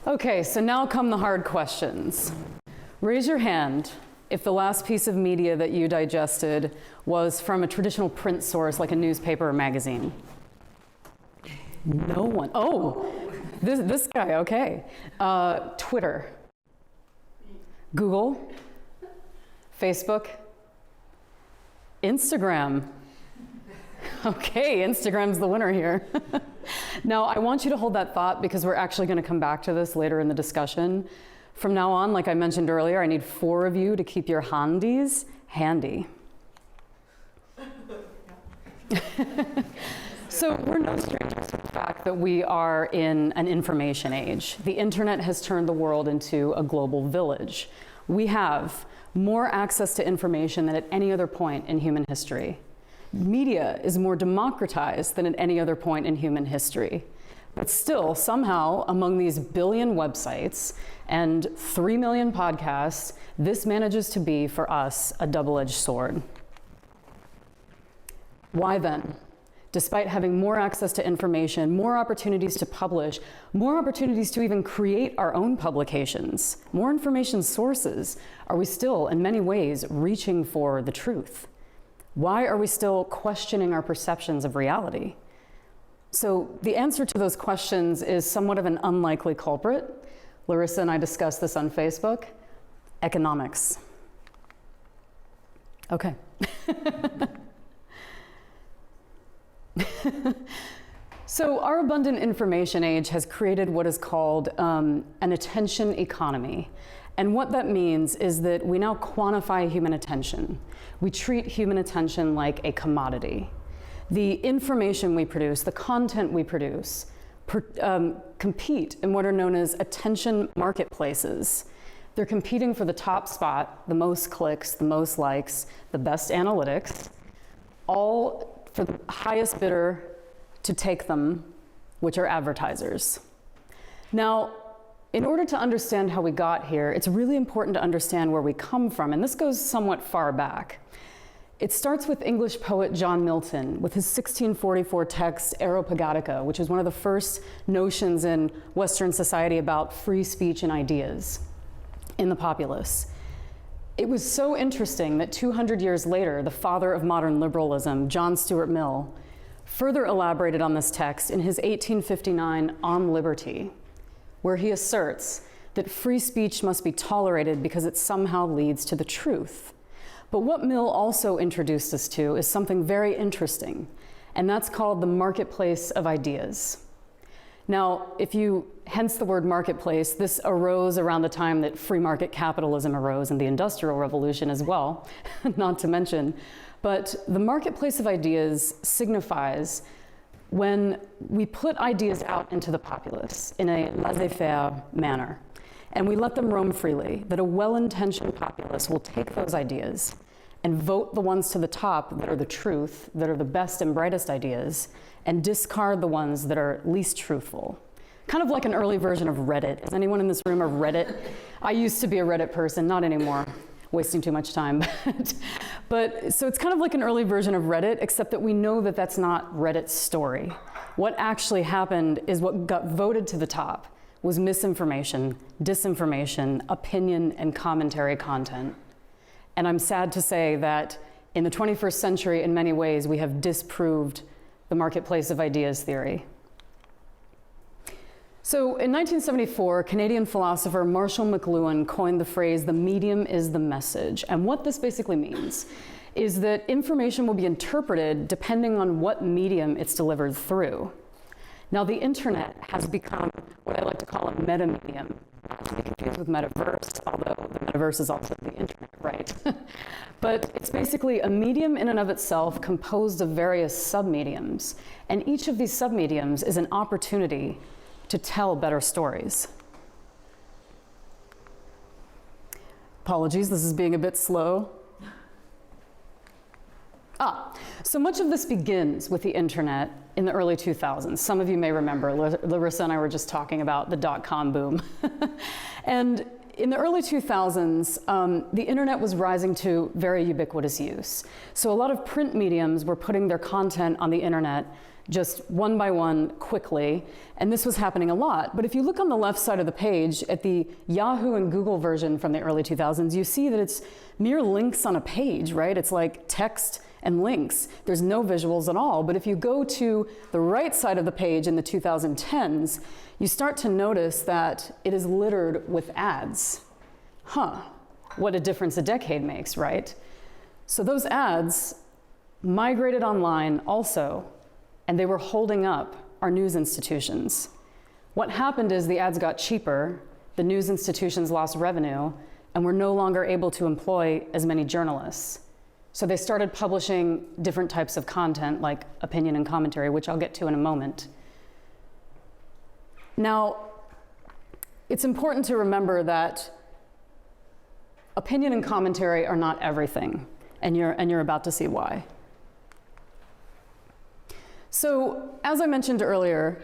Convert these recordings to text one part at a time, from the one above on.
Okay, so now come the hard questions. Raise your hand if the last piece of media that you digested was from a traditional print source like a newspaper or magazine. No one. Oh, this guy, okay. Twitter, Google, Facebook, Instagram. Okay, Instagram's the winner here. Now, I want you to hold that thought because we're actually going to come back to this later in the discussion. From now on, like I mentioned earlier, I need 4 of you to keep your handies handy. So we're no strangers to the fact that we are in an information age. The internet has turned the world into a global village. We have more access to information than at any other point in human history. Media is more democratized than at any other point in human history. But still, somehow, among these billion websites and 3 million podcasts, this manages to be, for us, a double-edged sword. Why then? Despite having more access to information, more opportunities to publish, more opportunities to even create our own publications, more information sources, are we still, in many ways, reaching for the truth? Why are we still questioning our perceptions of reality? So the answer to those questions is somewhat of an unlikely culprit. Larissa and I discussed this on Facebook. Economics. Okay. So our abundant information age has created what is called an attention economy. And what that means is that we now quantify human attention. We treat human attention like a commodity. The information we produce, the content we produce, compete in what are known as attention marketplaces. They're competing for the top spot, the most clicks, the most likes, the best analytics, all for the highest bidder to take them, which are advertisers. Now, in order to understand how we got here, it's really important to understand where we come from, and this goes somewhat far back. It starts with English poet John Milton with his 1644 text Areopagitica, which is one of the first notions in Western society about free speech and ideas in the populace. It was so interesting that 200 years later, the father of modern liberalism, John Stuart Mill, further elaborated on this text in his 1859 On Liberty, where he asserts that free speech must be tolerated because it somehow leads to the truth. But what Mill also introduced us to is something very interesting, and that's called the marketplace of ideas. Now, hence the word marketplace, this arose around the time that free market capitalism arose and the Industrial Revolution as well, not to mention. But the marketplace of ideas signifies when we put ideas out into the populace in a laissez-faire manner, and we let them roam freely, that a well-intentioned populace will take those ideas and vote the ones to the top that are the truth, that are the best and brightest ideas, and discard the ones that are least truthful. Kind of like an early version of Reddit. Is anyone in this room a Reddit? I used to be a Reddit person, not anymore. Wasting too much time. But so it's kind of like an early version of Reddit, except that we know that that's not Reddit's story. What actually happened is what got voted to the top was misinformation, disinformation, opinion, and commentary content. And I'm sad to say that in the 21st century, in many ways, we have disproved the marketplace of ideas theory. So in 1974, Canadian philosopher Marshall McLuhan coined the phrase, "the medium is the message." And what this basically means is that information will be interpreted depending on what medium it's delivered through. Now, the internet has become what I like to call a meta-medium, not to be confused with metaverse, although the metaverse is also the internet, right? But it's basically a medium in and of itself composed of various submediums. And each of these submediums is an opportunity to tell better stories. Apologies, this is being a bit slow. So much of this begins with the internet in the early 2000s. Some of you may remember, Larissa and I were just talking about the dot-com boom. And in the early 2000s, the internet was rising to very ubiquitous use. So a lot of print mediums were putting their content on the internet just one by one quickly, and this was happening a lot. But if you look on the left side of the page at the Yahoo and Google version from the early 2000s, you see that it's mere links on a page, right? It's like text and links. There's no visuals at all. But if you go to the right side of the page in the 2010s, you start to notice that it is littered with ads. What a difference a decade makes, right? So those ads migrated online also, and they were holding up our news institutions. What happened is the ads got cheaper, the news institutions lost revenue, and were no longer able to employ as many journalists. So they started publishing different types of content like opinion and commentary, which I'll get to in a moment. Now, it's important to remember that opinion and commentary are not everything, and you're about to see why. So, as I mentioned earlier,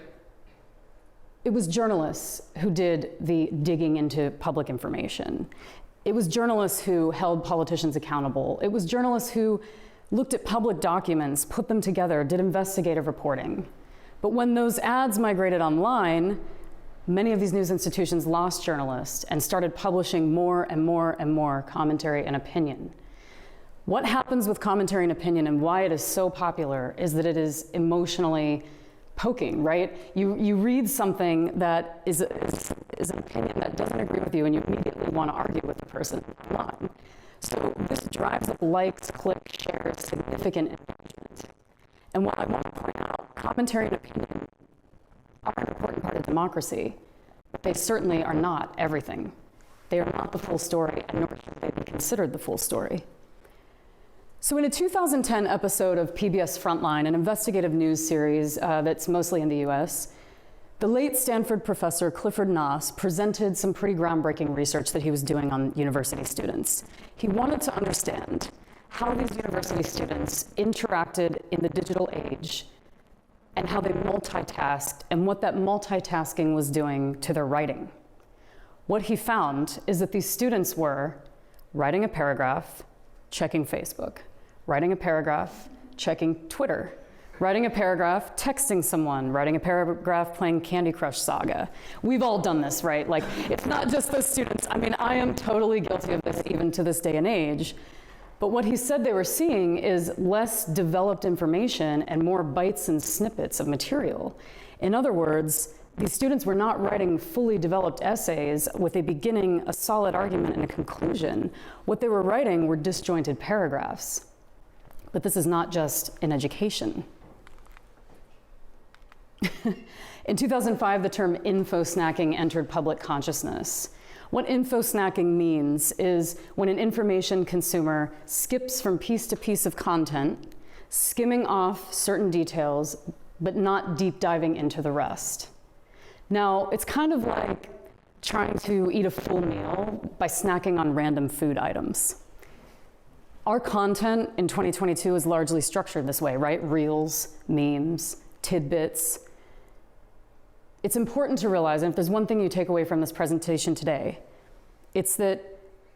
it was journalists who did the digging into public information. It was journalists who held politicians accountable. It was journalists who looked at public documents, put them together, did investigative reporting. But when those ads migrated online, many of these news institutions lost journalists and started publishing more and more and more commentary and opinion. What happens with commentary and opinion and why it is so popular is that it is emotionally poking, right? You read something that is an opinion that doesn't agree with you and you immediately want to argue with the person online. So this drives up likes, clicks, shares, significant engagement. And what I want to point out, commentary and opinion are an important part of democracy, but they certainly are not everything. They are not the full story, and nor should they be considered the full story. So in a 2010 episode of PBS Frontline, an investigative news series that's mostly in the US, the late Stanford professor Clifford Noss presented some pretty groundbreaking research that he was doing on university students. He wanted to understand how these university students interacted in the digital age and how they multitasked and what that multitasking was doing to their writing. What he found is that these students were writing a paragraph, checking Facebook, writing a paragraph, checking Twitter, writing a paragraph, texting someone, writing a paragraph, playing Candy Crush Saga. We've all done this, right? Like, it's not just the students. I mean, I am totally guilty of this even to this day and age. But what he said they were seeing is less developed information and more bites and snippets of material. In other words, these students were not writing fully developed essays with a beginning, a solid argument, and a conclusion. What they were writing were disjointed paragraphs. But this is not just in education. In 2005, the term info snacking entered public consciousness. What info snacking means is when an information consumer skips from piece to piece of content, skimming off certain details, but not deep diving into the rest. Now, it's kind of like trying to eat a full meal by snacking on random food items. Our content in 2022 is largely structured this way, right? Reels, memes, tidbits. It's important to realize, and if there's one thing you take away from this presentation today, it's that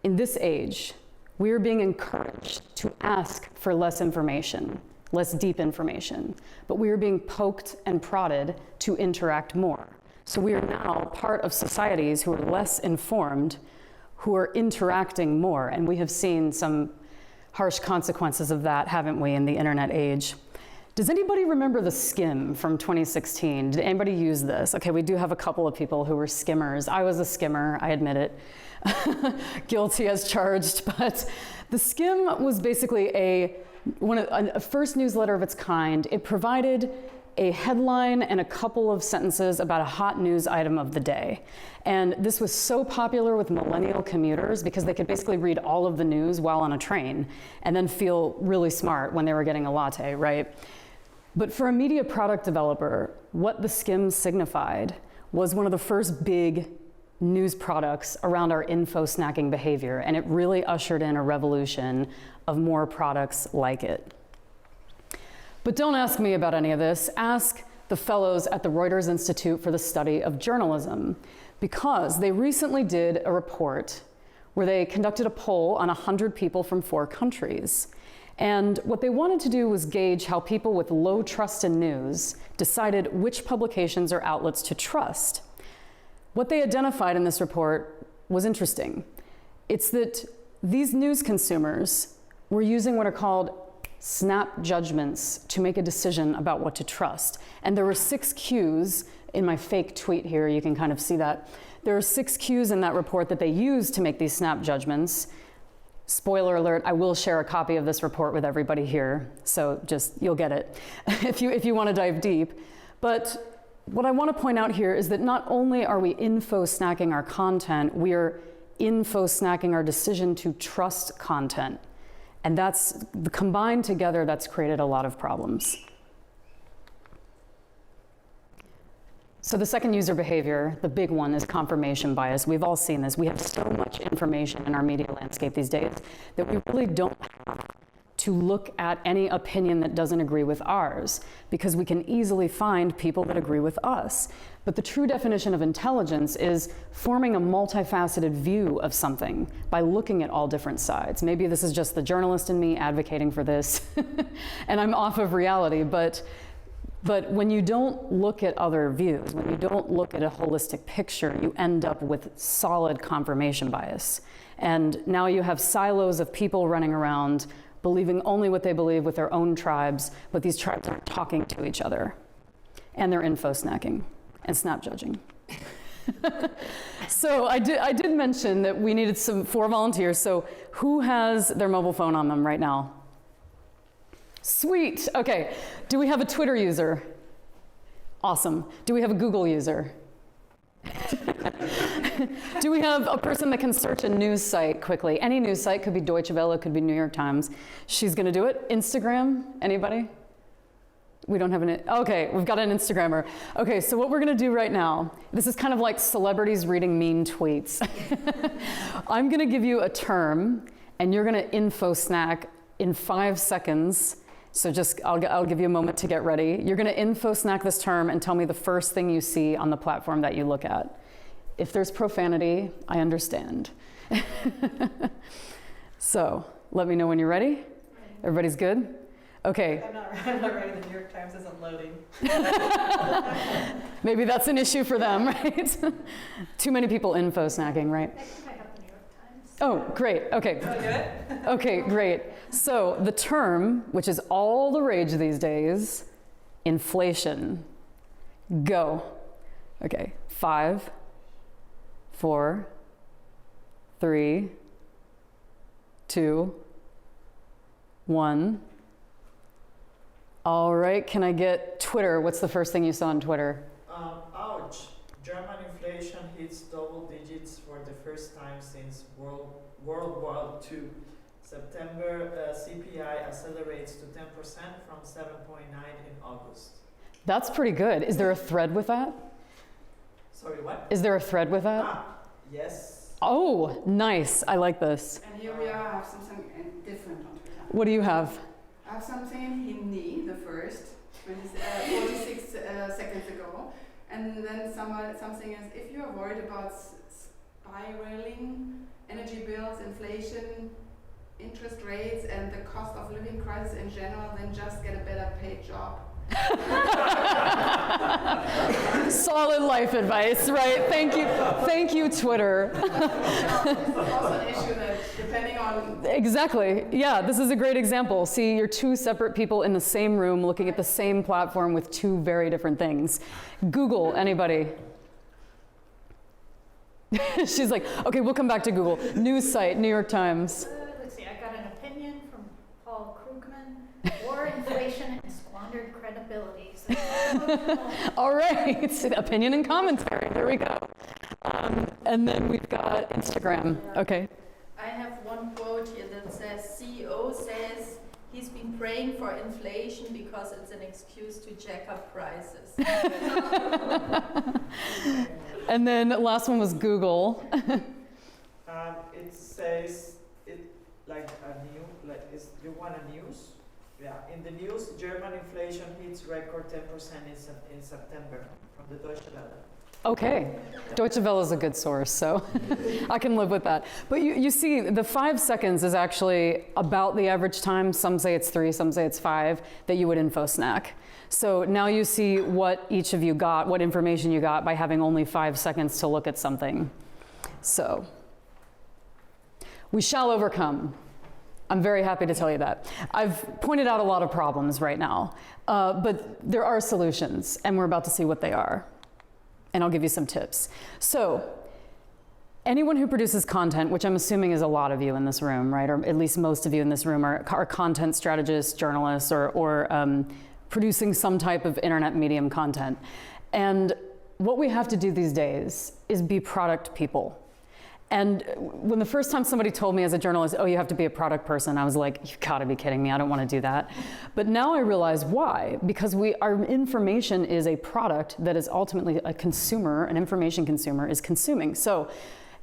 in this age, we are being encouraged to ask for less information, less deep information, but we are being poked and prodded to interact more. So we are now part of societies who are less informed, who are interacting more, and we have seen some harsh consequences of that, haven't we, in the internet age. Does anybody remember the skim from 2016? Did anybody use this? Okay, we do have a couple of people who were skimmers. I was a skimmer, I admit it. Guilty as charged, but the skim was basically a first newsletter of its kind. It provided a headline and a couple of sentences about a hot news item of the day. And this was so popular with millennial commuters because they could basically read all of the news while on a train and then feel really smart when they were getting a latte, right? But for a media product developer, what the skim signified was one of the first big news products around our info snacking behavior, and it really ushered in a revolution of more products like it. But don't ask me about any of this. Ask the fellows at the Reuters Institute for the Study of Journalism, because they recently did a report where they conducted a poll on 100 people from 4 countries. And what they wanted to do was gauge how people with low trust in news decided which publications or outlets to trust. What they identified in this report was interesting. It's that these news consumers were using what are called snap judgments to make a decision about what to trust. And there were 6 cues in my fake tweet here, you can kind of see that. There are 6 cues in that report that they used to make these snap judgments. Spoiler alert, I will share a copy of this report with everybody here, so just, you'll get it if you want to dive deep. But what I want to point out here is that not only are we info snacking our content, we are info snacking our decision to trust content. And that's, combined together, that's created a lot of problems. So the second user behavior, the big one, is confirmation bias. We've all seen this. We have so much information in our media landscape these days that we really don't have to look at any opinion that doesn't agree with ours, because we can easily find people that agree with us. But the true definition of intelligence is forming a multifaceted view of something by looking at all different sides. Maybe this is just the journalist in me advocating for this, and I'm off of reality, but when you don't look at other views, when you don't look at a holistic picture, you end up with solid confirmation bias. And now you have silos of people running around believing only what they believe with their own tribes, but these tribes aren't talking to each other. And they're info snacking and snap judging. So I did mention that we needed 4 volunteers. So who has their mobile phone on them right now? Sweet, okay. Do we have a Twitter user? Awesome. Do we have a Google user? Do we have a person that can search a news site quickly? Any news site, could be Deutsche Welle, could be New York Times. She's gonna do it. Instagram, anybody? We don't have an, okay, we've got an Instagrammer. Okay, so what we're gonna do right now, this is kind of like celebrities reading mean tweets. I'm gonna give you a term, and you're gonna info snack in 5 seconds. So just, I'll give you a moment to get ready. You're gonna info snack this term and tell me the first thing you see on the platform that you look at. If there's profanity, I understand. So, let me know when you're ready. Everybody's good? Okay. I'm not ready, the New York Times isn't loading. Maybe that's an issue for them, right? Too many people info snacking, right? I think I have the New York Times. Oh, great, okay. Oh, good? Okay, great. So the term, which is all the rage these days, inflation. Go. Okay, 5, 4, 3, 2, 1. All right, can I get Twitter? What's the first thing you saw on Twitter? Ouch. German inflation hits double digits for the first time since World War II. September CPI accelerates to 10% from 7.9 in August. That's pretty good. Is there a thread with that? Sorry, what? Is there a thread with that? Yes. Oh, nice. I like this. And here we are, I have something different on Twitter. What do you have? I have something in Hindi, the first, 46 seconds ago. And then something is, if you are worried about spiraling energy bills, inflation, interest rates, and the cost of living crisis in general, then just get a better paid job. Solid life advice, right? Thank you, Twitter. It's also an issue that, depending on... Exactly, yeah, this is a great example. See, you're 2 separate people in the same room looking at the same platform with 2 very different things. Google, anybody? She's like, okay, we'll come back to Google. News site, New York Times. Let's see, I got an opinion from Paul Krugman. War, inflation, and squandered credibility. So all right, opinion and commentary, there we go. And then we've got Instagram, okay. I have one quote here that says, CEO says he's been praying for inflation because it's an excuse to jack up prices. And then last one was Google. It says, you want a news? Yeah, in the news, German inflation hits record 10% in September from the Deutsche Welle. Okay, Deutsche Welle is a good source, so I can live with that. But you see, the 5 seconds is actually about the average time. Some say it's 3, some say it's 5, that you would info snack. So now you see what each of you got, what information you got by having only 5 seconds to look at something. So, we shall overcome. I'm very happy to tell you that. I've pointed out a lot of problems right now, but there are solutions, and we're about to see what they are. And I'll give you some tips. So, anyone who produces content, which I'm assuming is a lot of you in this room, right? Or at least most of you in this room are content strategists, journalists, or producing some type of internet medium content. And what we have to do these days is be product people. And when the first time somebody told me as a journalist, oh, you have to be a product person, I was like, you've got to be kidding me, I don't want to do that. But now I realize why, because our information is a product that is ultimately a consumer, an information consumer is consuming. So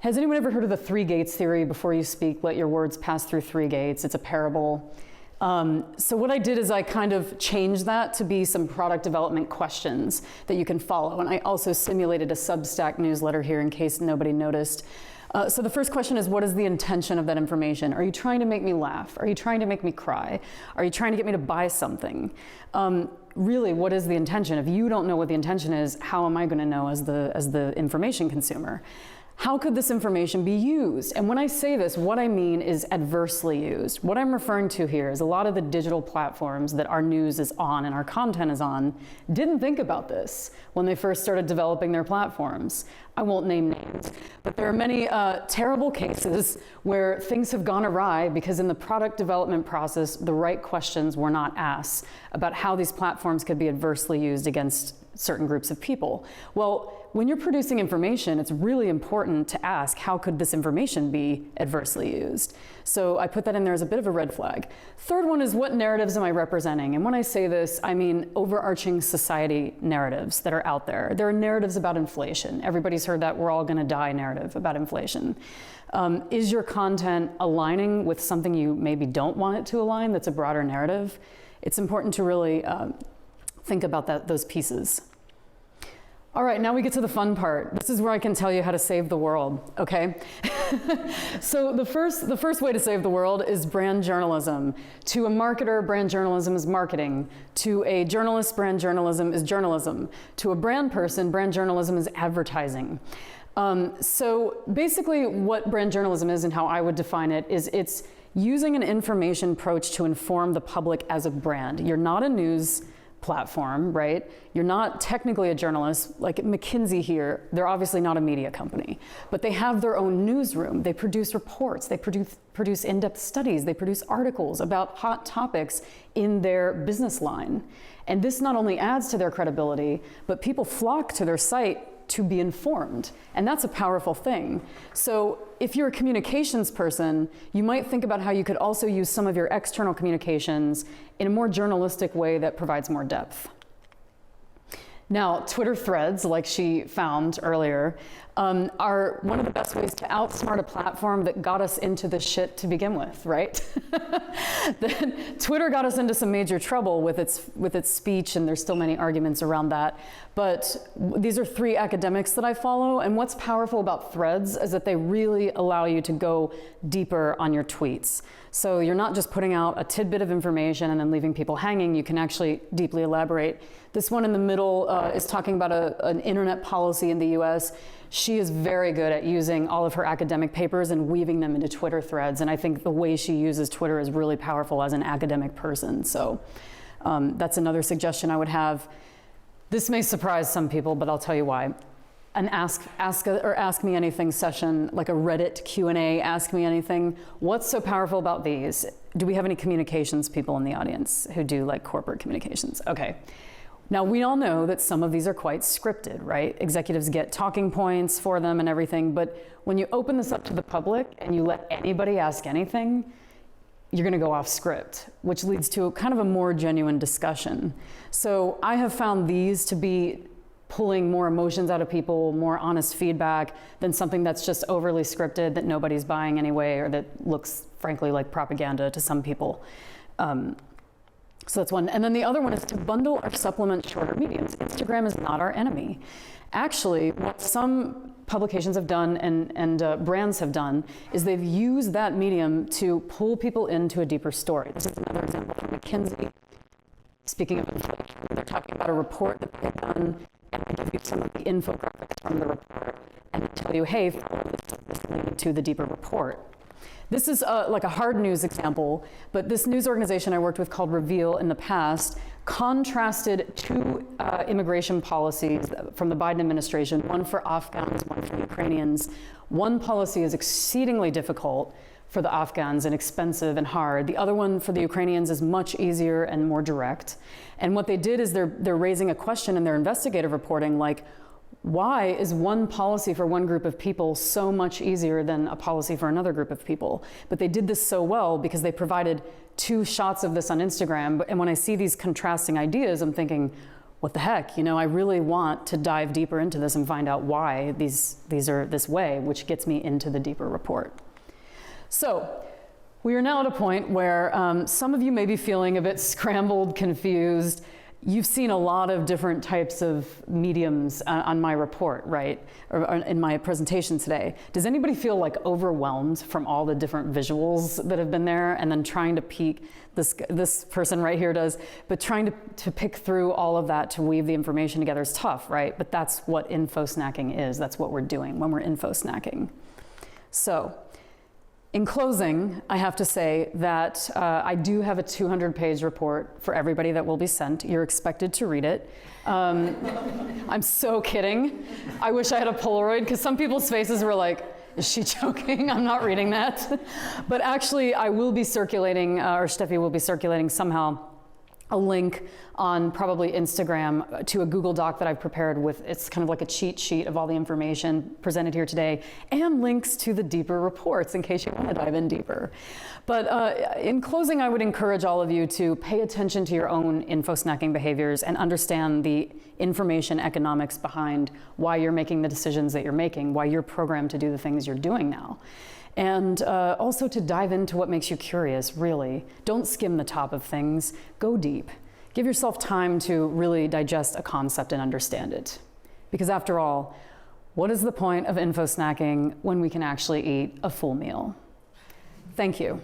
has anyone ever heard of the 3 gates theory? Before you speak, let your words pass through 3 gates. It's a parable. So what I did is I kind of changed that to be some product development questions that you can follow. And I also simulated a Substack newsletter here in case nobody noticed. So the first question is, what is the intention of that information? Are you trying to make me laugh? Are you trying to make me cry? Are you trying to get me to buy something? Really, what is the intention? If you don't know what the intention is, how am I going to know as the information consumer? How could this information be used? And when I say this, what I mean is adversely used. What I'm referring to here is a lot of the digital platforms that our news is on and our content is on didn't think about this when they first started developing their platforms. I won't name names, but there are many terrible cases where things have gone awry because in the product development process, the right questions were not asked about how these platforms could be adversely used against certain groups of people. Well, when you're producing information, it's really important to ask, how could this information be adversely used? So I put that in there as a bit of a red flag. Third one is, what narratives am I representing? And when I say this, I mean overarching society narratives that are out there. There are narratives about inflation. Everybody's heard that we're all gonna die narrative about inflation. Is your content aligning with something you maybe don't want it to align that's a broader narrative? It's important to really think about those pieces. All right, now we get to the fun part. This is where I can tell you how to save the world, okay? So the first way to save the world is brand journalism. To a marketer, brand journalism is marketing. To a journalist, brand journalism is journalism. To a brand person, brand journalism is advertising. So basically what brand journalism is and how I would define it is it's using an information approach to inform the public as a brand. You're not a news platform, right? You're not technically a journalist. Like McKinsey here, they're obviously not a media company, but they have their own newsroom. They produce reports, they produce in-depth studies, they produce articles about hot topics in their business line. And this not only adds to their credibility, but people flock to their site to be informed. And that's a powerful thing. So if you're a communications person, you might think about how you could also use some of your external communications in a more journalistic way that provides more depth. Now, Twitter threads, like she found earlier, are one of the best ways to outsmart a platform that got us into this shit to begin with, right? Then Twitter got us into some major trouble with its speech, and there's still many arguments around that. But these are 3 academics that I follow, and what's powerful about threads is that they really allow you to go deeper on your tweets. So you're not just putting out a tidbit of information and then leaving people hanging, you can actually deeply elaborate. This one in the middle is talking about an internet policy in the US. She is very good at using all of her academic papers and weaving them into Twitter threads. And I think the way she uses Twitter is really powerful as an academic person. So that's another suggestion I would have. This may surprise some people, but I'll tell you why. An ask me anything session, like a Reddit Q&A, ask me anything. What's so powerful about these? Do we have any communications people in the audience who do like corporate communications? Okay. Now we all know that some of these are quite scripted, right? Executives get talking points for them and everything, but when you open this up to the public and you let anybody ask anything, you're gonna go off script, which leads to kind of a more genuine discussion. So I have found these to be pulling more emotions out of people, more honest feedback than something that's just overly scripted that nobody's buying anyway, or that looks frankly like propaganda to some people. So that's one. And then the other one is to bundle or supplement shorter mediums. Instagram is not our enemy. Actually, what some publications have done and brands have done is they've used that medium to pull people into a deeper story. This is another example from McKinsey. Speaking of inflation, they're talking about a report that they've done, and they give you some of the infographics from the report, and they tell you, hey, follow this link to the deeper report. This is like a hard news example, but this news organization I worked with called Reveal in the past contrasted two immigration policies from the Biden administration, one for Afghans, one for Ukrainians. One policy is exceedingly difficult for the Afghans and expensive and hard. The other one for the Ukrainians is much easier and more direct. And what they did is they're raising a question in their investigative reporting, like, why is one policy for one group of people so much easier than a policy for another group of people? But they did this so well because they provided 2 shots of this on Instagram. And when I see these contrasting ideas, I'm thinking, what the heck? You know, I really want to dive deeper into this and find out why these are this way, which gets me into the deeper report. So we are now at a point where some of you may be feeling a bit scrambled, confused. You've seen a lot of different types of mediums on my report, right? Or in my presentation today. Does anybody feel like overwhelmed from all the different visuals that have been there, and then trying to peek, this person right here does, but trying to pick through all of that to weave the information together is tough, right? But that's what info snacking is. That's what we're doing when we're info snacking. So, in closing, I have to say that I do have a 200-page report for everybody that will be sent. You're expected to read it. I'm so kidding. I wish I had a Polaroid, because some people's faces were like, is she joking? I'm not reading that. But actually, I will be circulating, or Steffi will be circulating somehow, a link on probably Instagram to a Google Doc that I've prepared with, it's kind of like a cheat sheet of all the information presented here today, and links to the deeper reports in case you want to dive in deeper. But in closing, I would encourage all of you to pay attention to your own info snacking behaviors and understand the information economics behind why you're making the decisions that you're making, why you're programmed to do the things you're doing now. And also to dive into what makes you curious, really. Don't skim the top of things, go deep. Give yourself time to really digest a concept and understand it. Because after all, what is the point of info snacking when we can actually eat a full meal? Thank you.